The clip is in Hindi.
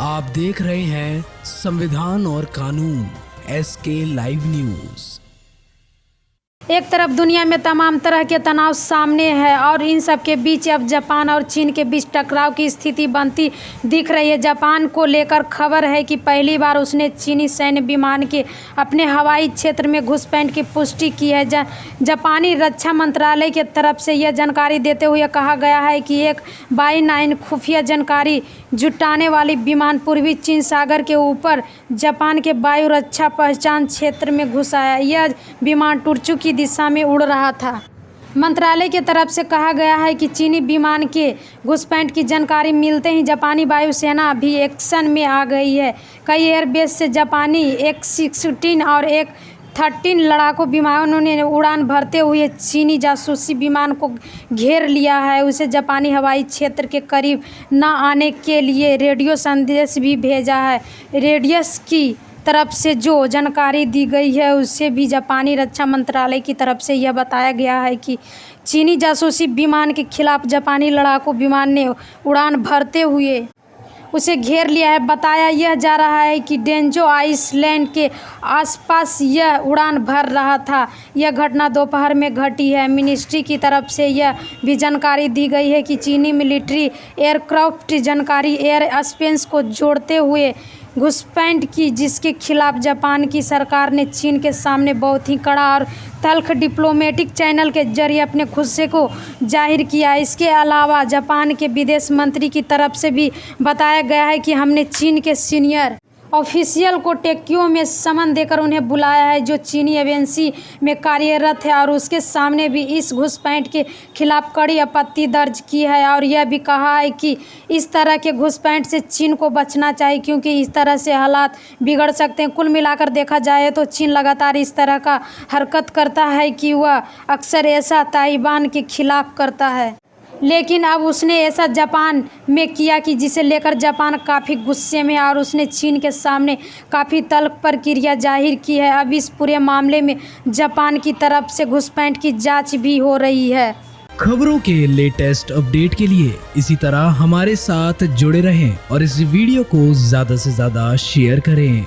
आप देख रहे हैं संविधान और कानून SK लाइव न्यूज। एक तरफ दुनिया में तमाम तरह के तनाव सामने है और इन सब के बीच अब जापान और चीन के बीच टकराव की स्थिति बनती दिख रही है। जापान को लेकर खबर है कि पहली बार उसने चीनी सैन्य विमान के अपने हवाई क्षेत्र में घुसपैठ की पुष्टि की है। जापानी रक्षा मंत्रालय की तरफ से यह जानकारी देते हुए कहा गया है कि एक बाई-9 खुफिया जानकारी जुटाने वाली विमान पूर्वी चीन सागर के ऊपर जापान के वायु रक्षा पहचान क्षेत्र में घुसा है। यह विमान टुर्चू की दिशा में उड़ रहा था। मंत्रालय की तरफ से कहा गया है कि चीनी विमान के घुसपैठ की जानकारी मिलते ही जापानी वायुसेना भी एक्शन में आ गई है। कई एयरबेस से जापानी F-16 और F-13 लड़ाकू विमानों ने उड़ान भरते हुए चीनी जासूसी विमान को घेर लिया है। उसे जापानी हवाई क्षेत्र के करीब न आने के लिए रेडियो संदेश भी भेजा है। रेडियस की तरफ से जो जानकारी दी गई है उससे भी जापानी रक्षा मंत्रालय की तरफ से यह बताया गया है कि चीनी जासूसी विमान के खिलाफ जापानी लड़ाकू विमान ने उड़ान भरते हुए उसे घेर लिया है। बताया यह जा रहा है कि डेंजो आइसलैंड के आसपास यह उड़ान भर रहा था। यह घटना दोपहर में घटी है। मिनिस्ट्री की तरफ से यह भी जानकारी दी गई है कि चीनी मिलिट्री एयरक्राफ्ट जानकारी एयर स्पेस को जोड़ते हुए घुसपैठ की, जिसके खिलाफ जापान की सरकार ने चीन के सामने बहुत ही कड़ा और तल्ख डिप्लोमेटिक चैनल के जरिए अपने गुस्से को जाहिर किया। इसके अलावा जापान के विदेश मंत्री की तरफ से भी बताया गया है कि हमने चीन के सीनियर ऑफिशियल को टोक्यो में समन देकर उन्हें बुलाया है, जो चीनी एजेंसी में कार्यरत है, और उसके सामने भी इस घुसपैठ के खिलाफ कड़ी आपत्ति दर्ज की है। और यह भी कहा है कि इस तरह के घुसपैठ से चीन को बचना चाहिए, क्योंकि इस तरह से हालात बिगड़ सकते हैं। कुल मिलाकर देखा जाए तो चीन लगातार इस तरह का हरकत करता है कि वह अक्सर ऐसा ताइवान के खिलाफ करता है, लेकिन अब उसने ऐसा जापान में किया कि जिसे लेकर जापान काफ़ी गुस्से में, और उसने चीन के सामने काफ़ी तल्ख प्रतिक्रिया जाहिर की है। अब इस पूरे मामले में जापान की तरफ से घुसपैठ की जांच भी हो रही है। खबरों के लेटेस्ट अपडेट के लिए इसी तरह हमारे साथ जुड़े रहें और इस वीडियो को ज़्यादा से ज़्यादा शेयर करें।